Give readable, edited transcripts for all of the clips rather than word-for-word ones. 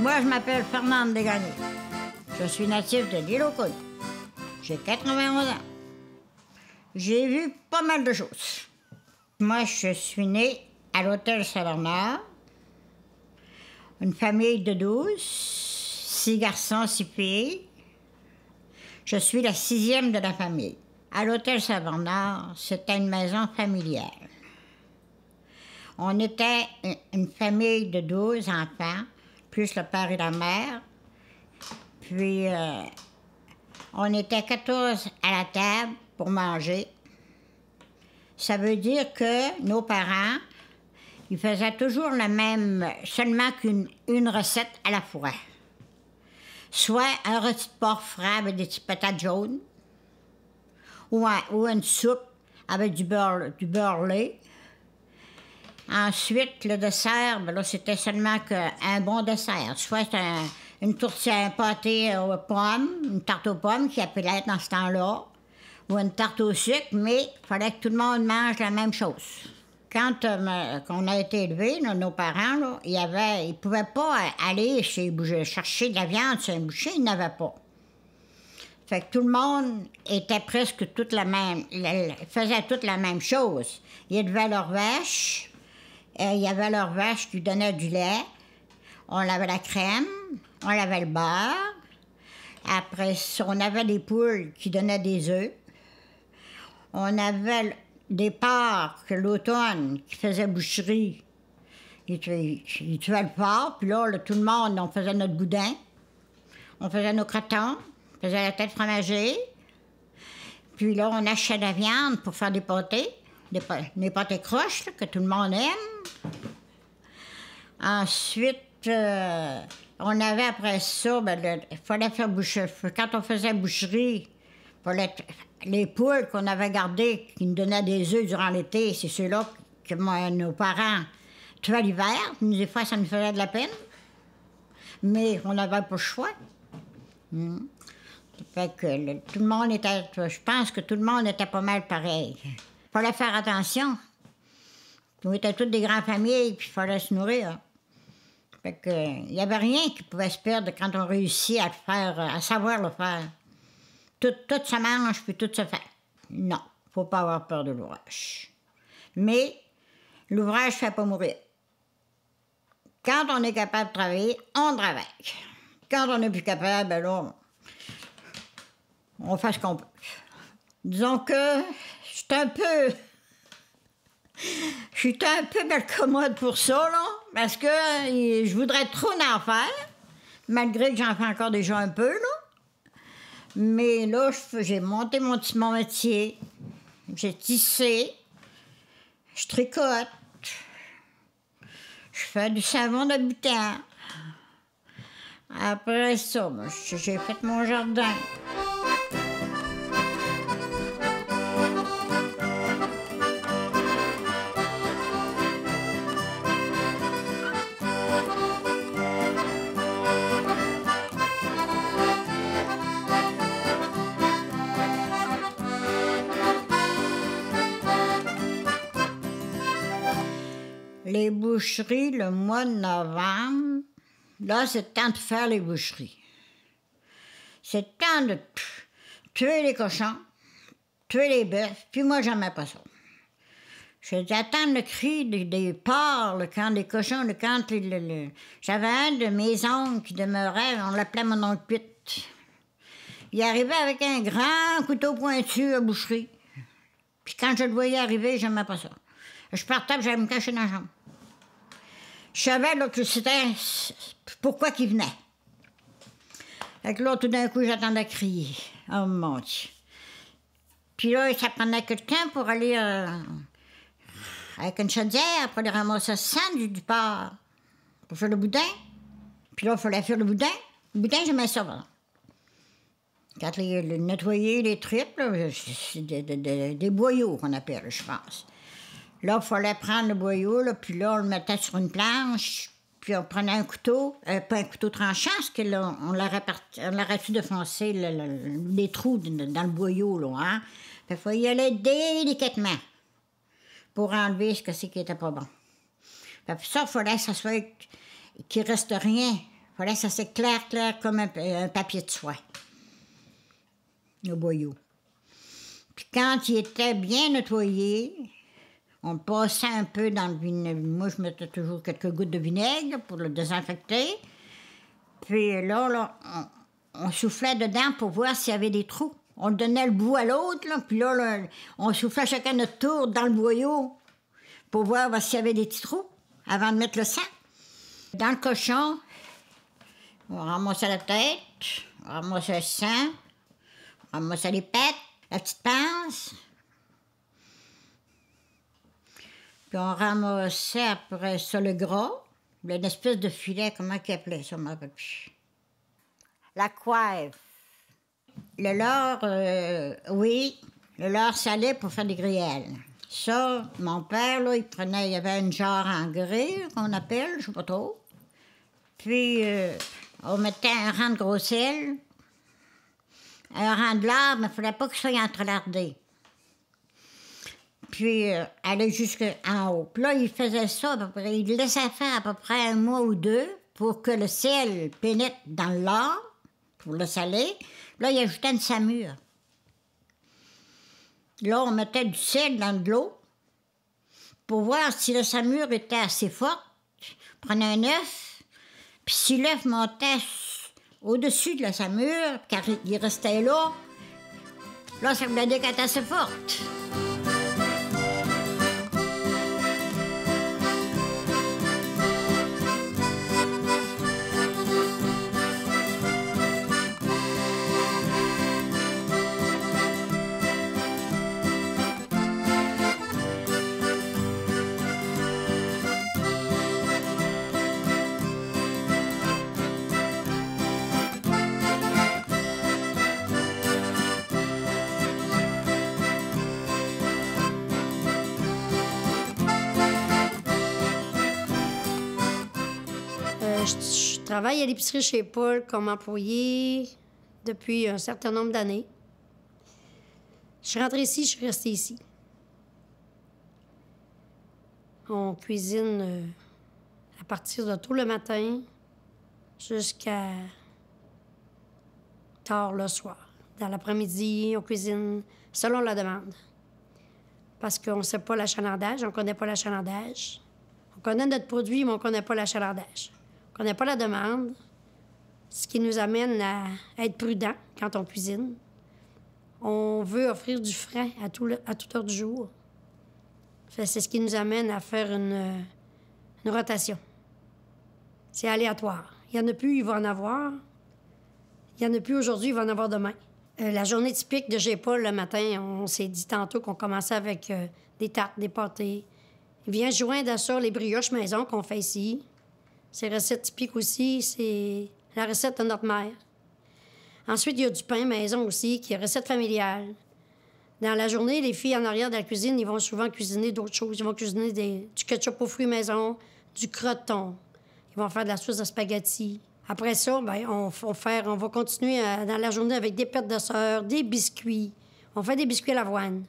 Moi, je m'appelle Fernande Desgagnés. Je suis native de l'île aux Coudres. J'ai 91 ans. J'ai vu pas mal de choses. Moi, je suis née à l'hôtel Saint-Bernard. Une famille de 12, 6 garçons, 6 filles. Je suis la 6e de la famille. À l'hôtel Saint-Bernard, c'était une maison familiale. On était une famille de 12 enfants, plus le père et la mère. Puis, on était 14 à la table pour manger. Ça veut dire que nos parents, ils faisaient toujours la même, seulement qu'une recette à la fois. Soit un rôti de porc frais avec des petites patates jaunes, ou une soupe avec du beurre lait. Ensuite, le dessert, ben là, c'était seulement un bon dessert. Soit une tourtière, un pâté aux pommes, une tarte aux pommes qui appelait être dans ce temps-là, ou une tarte au sucre, mais il fallait que tout le monde mange la même chose. Quand on a été élevés, nos parents, là, ils ne pouvaient pas aller chercher de la viande sur un boucher, ils n'avaient pas. Fait que tout le monde était presque toute la même, faisait toute la même chose. Ils élevaient leurs vaches, il y avait leurs vaches qui donnaient du lait, on avait la crème, on avait le beurre. Après ça, on avait des poules qui donnaient des œufs. On avait des porcs que l'automne qui faisaient boucherie. Ils tuaient le porc, puis là, tout le monde, on faisait notre boudin, on faisait nos crotons, on faisait la tête fromagée. Puis là, on achetait de la viande pour faire des pâtés, des pâtés croches, là, que tout le monde aime. Ensuite, on avait après ça, il fallait faire boucherie. Quand on faisait boucherie, les poules qu'on avait gardées, qui nous donnaient des œufs durant l'été, c'est ceux-là que nos parents tuaient l'hiver. Des fois, ça nous faisait de la peine. Mais on n'avait pas le choix. Fait que tout le monde était... Je pense que tout le monde était pas mal pareil. Il fallait faire attention. On était toutes des grandes familles, puis il fallait se nourrir. Fait que il n'y avait rien qui pouvait se perdre quand on réussit à le faire, à savoir le faire. Tout se mange, puis tout se fait. Non, faut pas avoir peur de l'ouvrage. Mais l'ouvrage ne fait pas mourir. Quand on est capable de travailler, on travaille. Quand on n'est plus capable, ben là, on fait ce qu'on peut. Disons que je suis un peu malcommode pour ça, là, parce que je voudrais trop en faire, malgré que j'en fais encore déjà un peu, là. Mais là, j'ai monté mon métier, j'ai tissé, je tricote, je fais du savon d'habitant. Après ça, j'ai fait mon jardin. Les boucheries, le mois de novembre, là, c'est le temps de faire les boucheries. C'est le temps de tuer les cochons, tuer les bœufs, puis moi, j'aimais pas ça. Je dis, attendre le cri des porcs, le camp des cochons, le camp... J'avais un de mes oncles qui demeurait, on l'appelait mon oncle Pitt. Il arrivait avec un grand couteau pointu à boucherie. Puis quand je le voyais arriver, j'aimais pas ça. Je partais, puis j'allais me cacher dans la chambre. Je savais là, que c'était pourquoi qu'il venait. Fait que là, tout d'un coup, j'attendais crier. Oh mon Dieu. Puis là, ça prenait quelqu'un pour aller avec une chaudière pour aller ramasser le sang du porc pour faire le boudin. Puis là, il fallait faire le boudin. Le boudin, j'aimais ça, voilà. Quand nettoyer les tripes, là, c'est des boyaux qu'on appelle, je pense. Là, il fallait prendre le boyau, là, puis là, on le mettait sur une planche, puis on prenait un couteau, pas un couteau tranchant, parce que là, on l'aurait pu défoncer les trous dans le boyau, là, hein. Fait qu'il faut y aller délicatement pour enlever ce qui était pas bon. Fait que ça, il fallait que ça soit qu'il reste rien. fallait que ça soit clair, clair comme un papier de soie. Le boyau. Puis quand il était bien nettoyé, on le passait un peu dans le vinaigre. Moi, je mettais toujours quelques gouttes de vinaigre pour le désinfecter. Puis là on soufflait dedans pour voir s'il y avait des trous. On donnait le bout à l'autre, là, puis là, on soufflait chacun notre tour dans le boyau pour voir s'il y avait des petits trous avant de mettre le sang. Dans le cochon, on ramassait la tête, on ramassait le sang, on ramassait les pêtes, la petite pince. Puis on ramassait après ça le gras, une espèce de filet, comment qu'ils appelaient ça, je m'en rappelle plus. La coiffe. Le leurre, oui, le leurre salé pour faire des gruyères. Ça, mon père, là, il y avait une jarre en grès, qu'on appelle, je sais pas trop. Puis, on mettait un rang de gros sel, un rang de lard, mais il ne fallait pas qu'il soit entrelardé. Puis, aller jusqu'en haut. Puis là, il faisait ça à peu près, il laissait faire à peu près un mois ou deux pour que le sel pénètre dans le lard, pour le saler. Là, il ajoutait une saumure. Là, on mettait du sel dans de l'eau pour voir si la saumure était assez forte. On prenait un œuf, puis si l'œuf montait au-dessus de la saumure, car il restait là ça voulait dire qu'elle était assez forte. Je travaille à l'épicerie chez Paul comme employée depuis un certain nombre d'années. Je suis rentrée ici, je suis restée ici. On cuisine à partir de tôt le matin jusqu'à tard le soir. Dans l'après-midi, on cuisine selon la demande. Parce qu'on ne sait pas l'achalandage, on ne connaît pas l'achalandage. On connaît notre produit, mais on ne connaît pas l'achalandage. On ne connaît pas la demande, ce qui nous amène à être prudent quand on cuisine. On veut offrir du frais à toute heure du jour. C'est ce qui nous amène à faire une rotation. C'est aléatoire. Il n'y en a plus, il va en avoir. Il n'y en a plus aujourd'hui, il va en avoir demain. La journée typique de G-Paul, le matin, on s'est dit tantôt qu'on commençait avec des tartes, des pâtés. Il vient joindre à ça les brioches maison qu'on fait ici. C'est recette typique aussi, c'est la recette de notre mère. Ensuite, il y a du pain maison aussi, qui est recette familiale. Dans la journée, les filles en arrière de la cuisine, ils vont souvent cuisiner d'autres choses. Ils vont cuisiner du ketchup aux fruits maison, du croton. Ils vont faire de la sauce de spaghetti. Après ça, bien, on va continuer dans la journée avec des pêtes de sœur, des biscuits. On fait des biscuits à l'avoine.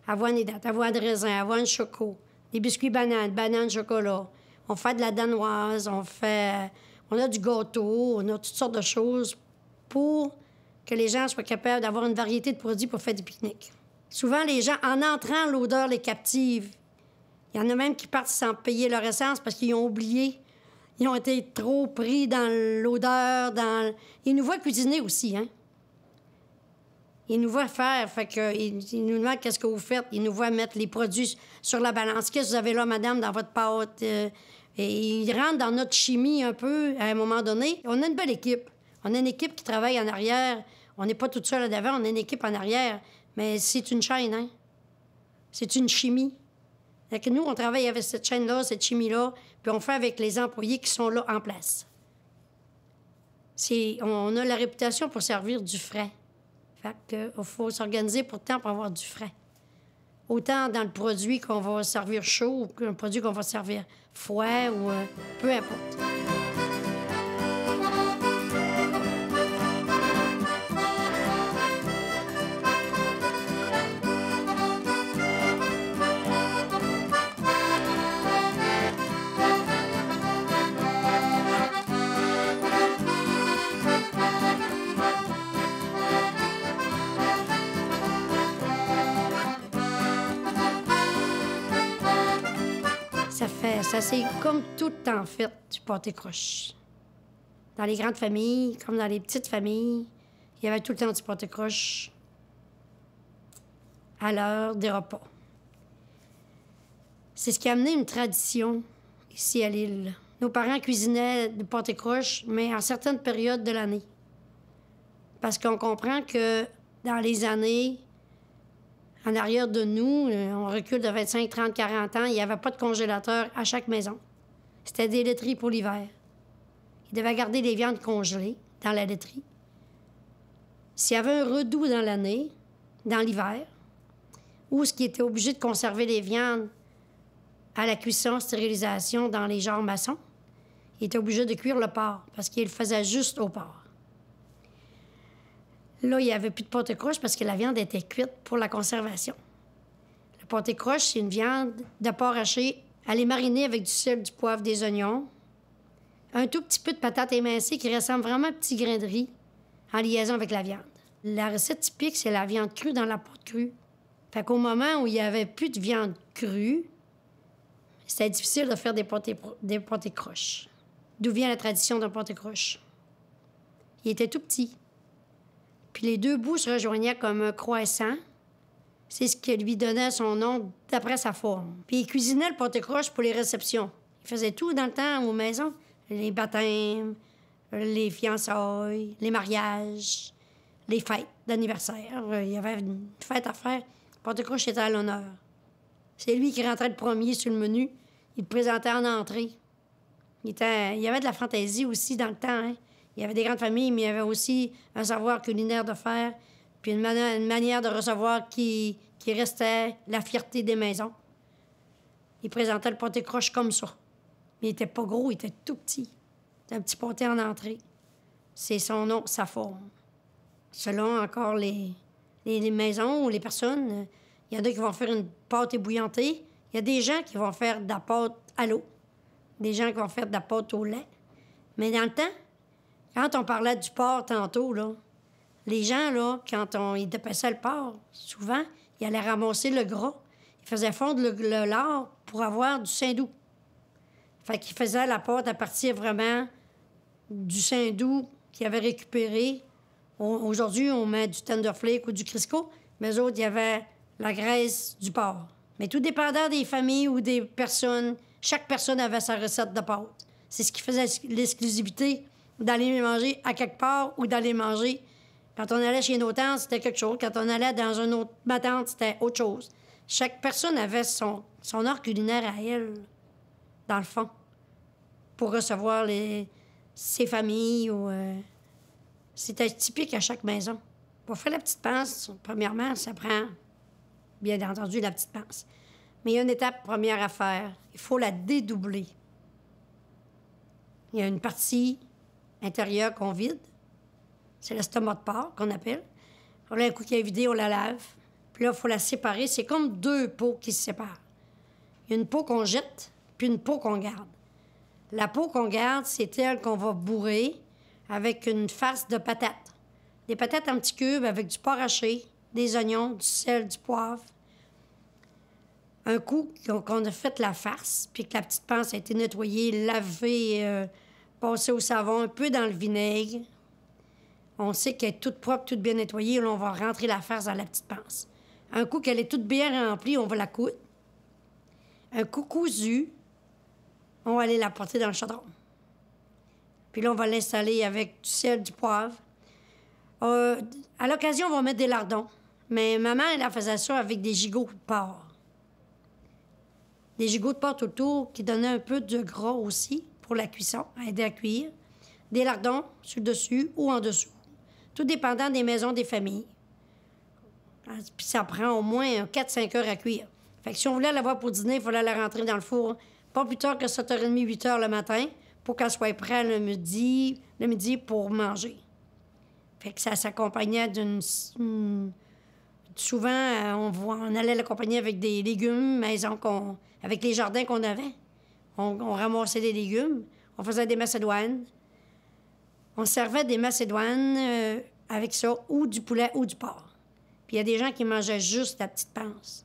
Avoine et date, avoine de raisin, avoine choco. Des biscuits bananes chocolat. On fait de la danoise, on a du gâteau, on a toutes sortes de choses pour que les gens soient capables d'avoir une variété de produits pour faire des pique-niques. Souvent, les gens, en entrant, l'odeur les captive. Il y en a même qui partent sans payer leur essence parce qu'ils ont oublié. Ils ont été trop pris dans l'odeur, Ils nous voient cuisiner aussi, hein? Ils nous voient faire, fait que ils nous demandent qu'est-ce que vous faites. Ils nous voient mettre les produits sur la balance. Qu'est-ce que vous avez là, madame, dans votre pâte? Et ils rentrent dans notre chimie un peu, à un moment donné. On a une belle équipe. On a une équipe qui travaille en arrière. On n'est pas toute seule à l'avant, on a une équipe en arrière. Mais c'est une chaîne, hein? C'est une chimie. Fait que nous, on travaille avec cette chaîne-là, cette chimie-là, puis on fait avec les employés qui sont là en place. On a la réputation pour servir du frais. Fait qu'il faut s'organiser pour avoir du frais. Autant dans le produit qu'on va servir chaud ou qu'un produit qu'on va servir froid ou peu importe. Ça s'est comme tout le temps fait, du pâté croche. Dans les grandes familles, comme dans les petites familles, il y avait tout le temps du pâté croche à l'heure des repas. C'est ce qui a amené une tradition ici à l'île. Nos parents cuisinaient du pâté croche, mais en certaines périodes de l'année. Parce qu'on comprend que dans les années en arrière de nous, on recule de 25, 30, 40 ans, il n'y avait pas de congélateur à chaque maison. C'était des laiteries pour l'hiver. Ils devaient garder les viandes congelées dans la laiterie. S'il y avait un redout dans l'année, dans l'hiver, ou ce qui était obligé de conserver les viandes à la cuisson, stérilisation dans les genres maçons, il était obligé de cuire le porc parce qu'il le faisait juste au porc. Là, il n'y avait plus de pâté croche parce que la viande était cuite pour la conservation. Le pâté croche, c'est une viande de porc haché. Elle est marinée avec du sel, du poivre, des oignons, un tout petit peu de patates émincées qui ressemble vraiment à un petit grain de riz en liaison avec la viande. La recette typique, c'est la viande crue dans la pâte crue. Fait qu'au moment où il n'y avait plus de viande crue, c'était difficile de faire des pâtés croches. D'où vient la tradition d'un pâté croche? Il était tout petit. Puis les deux bouts se rejoignaient comme un croissant. C'est ce qui lui donnait son nom d'après sa forme. Puis il cuisinait le pâté croche pour les réceptions. Il faisait tout dans le temps aux maisons. Les baptêmes, les fiançailles, les mariages, les fêtes d'anniversaire. Il y avait une fête à faire. Le pâté croche était à l'honneur. C'est lui qui rentrait le premier sur le menu. Il le présentait en entrée. Il y avait de la fantaisie aussi dans le temps, hein? Il y avait des grandes familles, mais il y avait aussi un savoir culinaire de faire, puis une manière de recevoir qui restait la fierté des maisons. Il présentait le pâté croche comme ça. Mais il était pas gros, il était tout petit. C'était un petit pâté en entrée. C'est son nom, sa forme. Selon encore les maisons ou les personnes, il y en a qui vont faire une pâte ébouillantée. Il y a des gens qui vont faire de la pâte à l'eau. Des gens qui vont faire de la pâte au lait. Mais dans le temps, quand on parlait du porc tantôt, là, les gens, là, quand ils dépêchaient le porc, souvent, ils allaient ramasser le gras. Ils faisaient fondre le lard pour avoir du saindoux. Fait qu'ils faisaient la pâte à partir vraiment du saindoux qu'ils avaient récupéré. Aujourd'hui, on met du tender flake ou du Crisco, mais eux autres, il y avait la graisse du porc. Mais tout dépendant des familles ou des personnes, chaque personne avait sa recette de pâte. C'est ce qui faisait l'exclusivité d'aller manger à quelque part ou d'aller manger. Quand on allait chez nos tantes, c'était quelque chose. Quand on allait dans une autre ma tante, c'était autre chose. Chaque personne avait son art culinaire à elle, dans le fond, pour recevoir ses familles. C'était typique à chaque maison. Pour faire la petite panse, premièrement, ça prend, bien entendu, la petite panse. Mais il y a une étape première à faire. Il faut la dédoubler. Il y a une partie intérieure qu'on vide. C'est l'estomac de porc qu'on appelle. Là, un coup qui est vidé, on la lave. Puis là, il faut la séparer. C'est comme deux peaux qui se séparent. Il y a une peau qu'on jette, puis une peau qu'on garde. La peau qu'on garde, c'est elle qu'on va bourrer avec une farce de patates. Des patates en petits cubes avec du porc haché, des oignons, du sel, du poivre. Un coup qu'on a fait la farce, puis que la petite panse a été nettoyée, lavée, passée au savon, un peu dans le vinaigre. On sait qu'elle est toute propre, toute bien nettoyée. Là, on va rentrer la farce dans la petite panse. Un coup qu'elle est toute bien remplie, on va la coudre. Un coup cousu, on va aller la porter dans le chaudron. Puis là, on va l'installer avec du sel, du poivre. À l'occasion, on va mettre des lardons. Mais maman, elle faisait ça avec des gigots de porc. Des gigots de porc tout autour qui donnaient un peu de gras aussi pour la cuisson, à aider à cuire. Des lardons sur le dessus ou en dessous. Tout dépendant des maisons des familles. Puis ça prend au moins 4-5 heures à cuire. Fait que si on voulait l'avoir pour dîner, il fallait la rentrer dans le four pas plus tard que 7h30, 8h le matin pour qu'elle soit prête le midi pour manger. Fait que ça s'accompagnait d'une... Souvent, on allait l'accompagner avec des légumes maison avec les jardins qu'on avait. On ramassait des légumes, on faisait des macédoines. On servait des macédoines avec ça, ou du poulet ou du porc. Puis il y a des gens qui mangeaient juste la petite panse.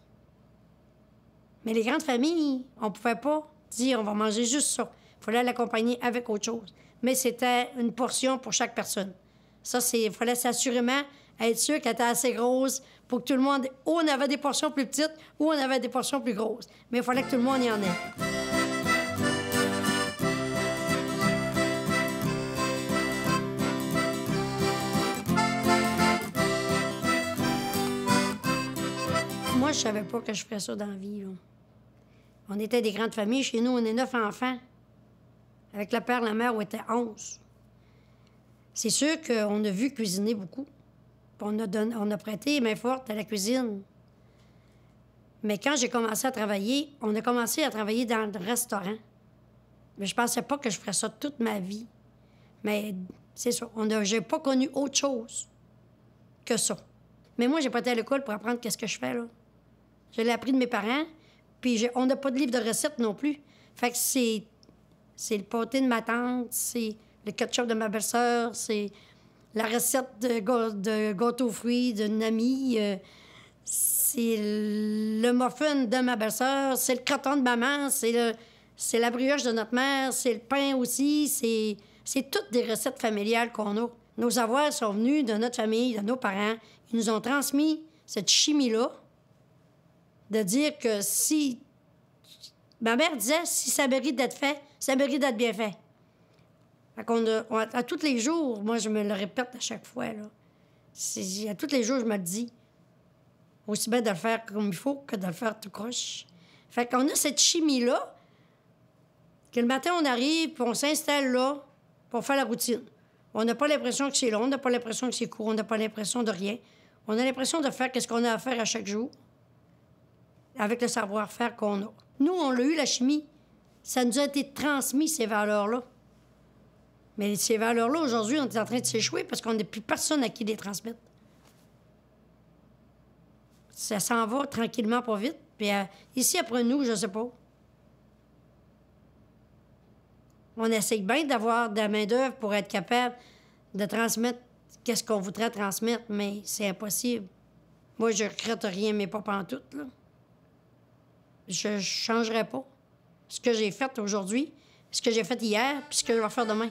Mais les grandes familles, on pouvait pas dit on va manger juste ça. Il fallait l'accompagner avec autre chose. Mais c'était une portion pour chaque personne. Ça, il fallait s'assurément être sûr qu'elle était assez grosse pour que tout le monde... Ou on avait des portions plus petites, ou on avait des portions plus grosses. Mais il fallait que tout le monde y en ait. Moi, je savais pas que je ferais ça dans la vie, là. On était des grandes familles. Chez nous, on est 9 enfants. Avec le père, la mère, on était 11. C'est sûr qu'on a vu cuisiner beaucoup. Puis on a prêté main forte à la cuisine. Mais quand j'ai commencé à travailler, on a commencé à travailler dans le restaurant. Mais je pensais pas que je ferais ça toute ma vie. Mais c'est ça. J'ai pas connu autre chose que ça. Mais moi, j'ai pas été à l'école pour apprendre qu'est-ce que je fais, là. Je l'ai appris de mes parents, puis on n'a pas de livre de recettes non plus. Fait que c'est le pâté de ma tante, c'est le ketchup de ma belle-sœur, c'est la recette de gâteau aux fruits d'une amie, c'est le muffin de ma belle-sœur, c'est le croton de maman, c'est la brioche de notre mère, c'est le pain aussi, c'est toutes des recettes familiales qu'on a. Nos avoirs sont venus de notre famille, de nos parents. Ils nous ont transmis cette chimie-là, de dire que si... Ma mère disait, si ça mérite d'être fait, ça mérite d'être bien fait. Fait qu'on à tous les jours, moi, je me le répète à chaque fois, là. À tous les jours, je me le dis. Aussi bien de le faire comme il faut que de le faire tout croche. Fait qu'on a cette chimie-là, que le matin, on arrive, puis on s'installe là, pour faire la routine. On n'a pas l'impression que c'est long, on n'a pas l'impression que c'est court, on n'a pas l'impression de rien. On a l'impression de faire ce qu'on a à faire à chaque jour, avec le savoir-faire qu'on a. Nous, on l'a eu, la chimie. Ça nous a été transmis, ces valeurs-là. Mais ces valeurs-là, aujourd'hui, on est en train de s'échouer parce qu'on n'a plus personne à qui les transmettre. Ça s'en va tranquillement, pas vite. Puis ici, après nous, je sais pas. On essaye bien d'avoir de la main-d'œuvre pour être capable de transmettre qu'est-ce qu'on voudrait transmettre, mais c'est impossible. Moi, je regrette rien, mais pas pantoute, là. Je changerais pas ce que j'ai fait aujourd'hui, ce que j'ai fait hier, puis ce que je vais faire demain.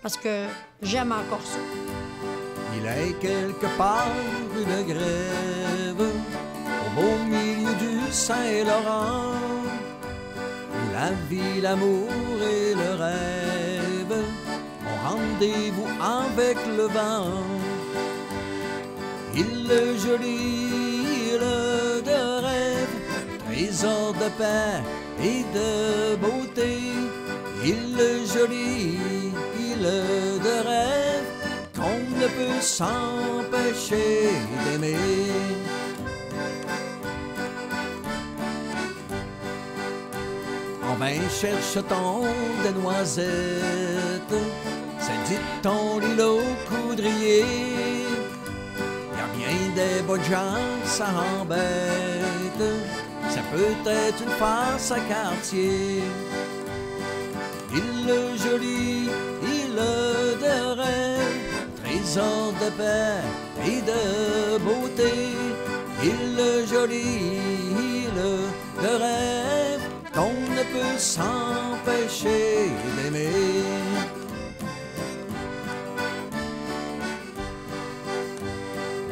Parce que j'aime encore ça. Il est quelque part une grève au beau milieu du Saint-Laurent, où la vie, l'amour et le rêve ont rendez-vous avec le vent. Île jolie, île de rêve, trésor de paix et de beauté. Île jolie, île de rêve, qu'on ne peut s'empêcher d'aimer. En vain cherche-t-on des noisettes, c'est dit-on l'île au coudrier. Y a bien des bonnes gens, ça embête, ça peut être une farce à quartier. Île jolie, île de rêve, trésor de paix et de beauté. Île jolie, île de rêve, qu'on ne peut s'empêcher d'aimer.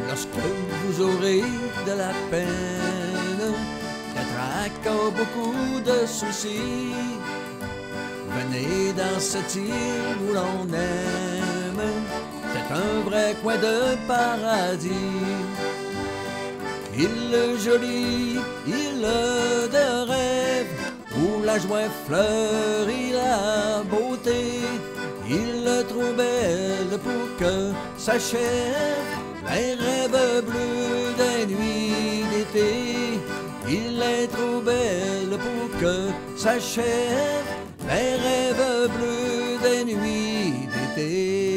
Lorsque vous aurez de la peine, de tracas, beaucoup de soucis, venez dans cette île où l'on aime, c'est un vrai coin de paradis. Île jolie, île de rêve, où la joie fleurit la beauté. Île trop belle pour que s'achève les rêves bleus des nuits d'été. Île est trop belle pour que s'achève les rêves bleus des nuits d'été.